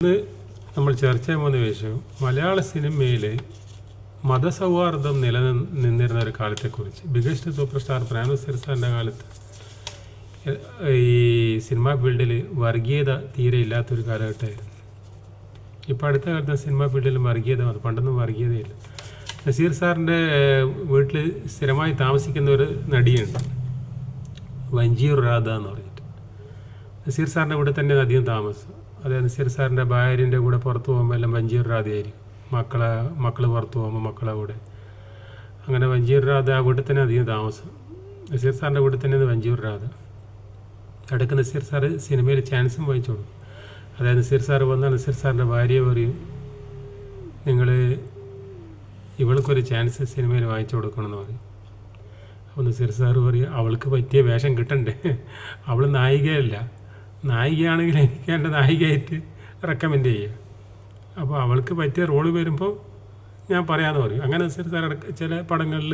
ഇന്ന് നമ്മൾ ചർച്ച ചെയ്യാൻ പോകുന്ന വിഷയം മലയാള സിനിമയിൽ മതസൗഹാർദ്ദം നിലനിന്നിരുന്ന ഒരു കാലത്തെക്കുറിച്ച്. ബിഗസ്റ്റ് സൂപ്പർ സ്റ്റാർ പ്രേംനസീർ സാറിൻ്റെ കാലത്ത് ഈ സിനിമാ ഫീൽഡിൽ വർഗീയത തീരെ ഇല്ലാത്തൊരു കാലഘട്ടമായിരുന്നു. ഇപ്പോൾ അടുത്ത കാലത്ത് സിനിമാ ഫീൽഡിലും വർഗീയത വന്നു. പണ്ടൊന്നും വർഗീയതയില്ല. നസീർ സാറിൻ്റെ വീട്ടിൽ സ്ഥിരമായി താമസിക്കുന്ന ഒരു നടിയുണ്ട്, വഞ്ചിയൂർ രാധ എന്ന് പറഞ്ഞിട്ട്. നസീർ സാറിൻ്റെ ഇവിടെ തന്നെ അധികം താമസം. അതായത് നസീർ സാറിൻ്റെ ഭാര്യൻ്റെ കൂടെ പുറത്ത് പോകുമ്പോൾ എല്ലാം വഞ്ചിയൂർ രാധയായിരിക്കും. മക്കൾ പുറത്ത് പോകുമ്പോൾ മക്കളെ കൂടെ. അങ്ങനെ വഞ്ചിയൂർ രാധ ആ വീട്ടിൽ തന്നെ അധികം താമസം. നസീർ സാറിൻ്റെ വീട്ടിൽ തന്നെ വഞ്ചിയൂർ രാധ. ഇടയ്ക്ക് നസീർ സാറ് സിനിമയിൽ ചാൻസും വാങ്ങിച്ചു കൊടുക്കും. അതായത് നസീർ സാറ് വന്നാൽ നസീർ സാറിൻ്റെ ഭാര്യ പറയും, നിങ്ങൾ ഇവൾക്കൊരു ചാൻസ് സിനിമയിൽ വാങ്ങിച്ചു കൊടുക്കണമെന്ന് പറയും. അപ്പോൾ നസീർ സാറ് പറയും, അവൾക്ക് പറ്റിയ വേഷം കിട്ടണ്ടേ, അവൾ നായികയല്ല, നായികയാണെങ്കിൽ എനിക്ക് എൻ്റെ നായികയായിട്ട് റെക്കമെൻഡ് ചെയ്യുക. അപ്പോൾ അവൾക്ക് പറ്റിയ റോള് വരുമ്പോൾ ഞാൻ പറയാമെന്ന് പറയും. അങ്ങനെ നസീർ സാർ ചില പടങ്ങളിൽ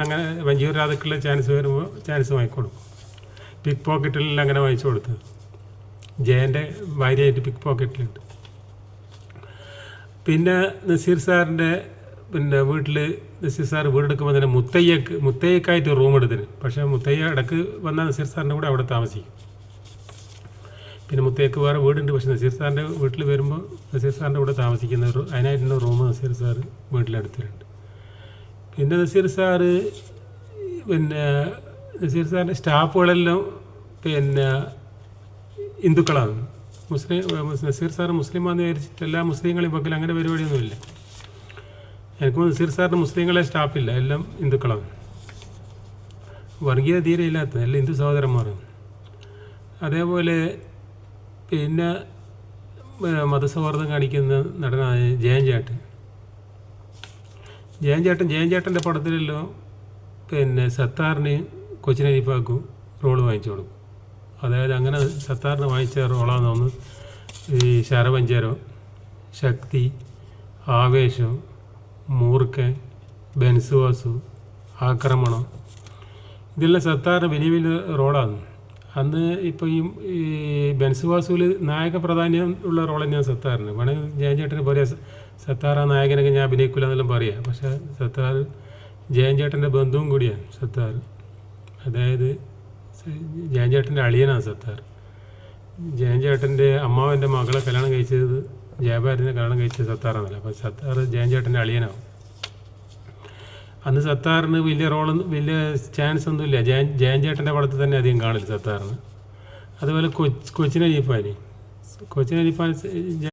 അങ്ങനെ വഞ്ചിയൂർ രാധക്കുള്ള ചാൻസ് വരുമ്പോൾ ചാൻസ് വാങ്ങിക്കൊടുക്കും. പിക്ക് പോക്കറ്റിൽ അങ്ങനെ വാങ്ങിച്ചു കൊടുത്തത്. ജയൻ്റെ ഭാര്യയായിട്ട് പിക്ക് പോക്കറ്റിലുണ്ട്. പിന്നെ നസീർ സാറിൻ്റെ വീട്ടിൽ നസീർ സാർ വീടെടുക്കുമ്പോൾ തന്നെ മുത്തയ്യക്കായിട്ട് റൂം എടുത്തിന്. പക്ഷേ മുത്തയ്യ ഇടയ്ക്ക് വന്നാൽ നസീർ സാറിൻ്റെ കൂടെ അവിടെ താമസിക്കും. പിന്നെ മുത്തയ്യക്ക് വേറെ വീടുണ്ട്. പക്ഷേ നസീർ സാറിൻ്റെ വീട്ടിൽ വരുമ്പോൾ നസീർ സാറിൻ്റെ കൂടെ താമസിക്കുന്ന അതിനായിട്ടുള്ള റൂം നസീർ സാർ വീട്ടിലെടുത്തിട്ടുണ്ട്. പിന്നെ നസീർ സാറിൻ്റെ സ്റ്റാഫുകളെല്ലാം ഹിന്ദുക്കളാണ്. നസീർ സാർ മുസ്ലിമാണെന്ന് വിചാരിച്ചിട്ട് എല്ലാ മുസ്ലിങ്ങളെയും പക്കൽ അങ്ങനെ പരിപാടിയൊന്നുമില്ല. എനിക്കും നസീർ സാറിന് മുസ്ലിങ്ങളെ സ്റ്റാഫില്ല, എല്ലാം ഹിന്ദുക്കളാണ്. വർഗീയത തീരെ ഇല്ലാത്ത എല്ലാം ഹിന്ദു സഹോദരന്മാരാണ്. അതേപോലെ പിന്നെ മതസൗഹാർദ്ദം കാണിക്കുന്ന നടനായ ജയൻ ചേട്ടൻ്റെ പടത്തിലല്ലോ സത്താറിന് കൊച്ചിൻ ഹനീഫാക്കും റോള് വാങ്ങിച്ചു കൊടുക്കും. അതായത് അങ്ങനെ സത്താറിന് വാങ്ങിച്ച റോളാന്ന് തോന്നുന്നു ഈ ശരവഞ്ചരം, ശക്തി, ആവേശം, മൂർഖൻ, ബെൻസുവാസു, ആക്രമണം, ഇതെല്ലാം സത്താറിന് വലിയ വലിയ റോളാണ്. അന്ന് ഇപ്പോൾ ഈ ബെൻസുവാസുവിൽ നായക പ്രാധാന്യം ഉള്ള റോൾ തന്നെയാണ് സത്താറിന്. വേണമെങ്കിൽ ജയൻ ചേട്ടന് പറയാം, സത്താർ ആ നായകനൊക്കെ ഞാൻ അഭിനയിക്കില്ല എന്നെല്ലാം പറയാം. പക്ഷേ സത്താർ ജയൻ ചേട്ടൻ്റെ ബന്ധുവും കൂടിയാണ് സത്താർ. അതായത് ജയൻ ചേട്ടൻ്റെ അളിയനാണ് സത്താർ. ജയൻ ചേട്ടൻ്റെ അമ്മാവൻ്റെ മകളെ കല്യാണം കഴിച്ചത് ജയഭാരതിനെ കല്യാണം കഴിച്ചത് സത്താറാണല്ലോ. അപ്പോൾ സത്താർ ജയൻ ചേട്ടൻ്റെ അളിയനാവും. അന്ന് സത്താറിന് വലിയ ചാൻസ് ഒന്നുമില്ല. ജയൻ ചേട്ടൻ്റെ പടത്തിൽ തന്നെ അധികം കാണില്ല സത്താറിന്. അതുപോലെ കൊച്ചിൻ ഹനീഫാൻ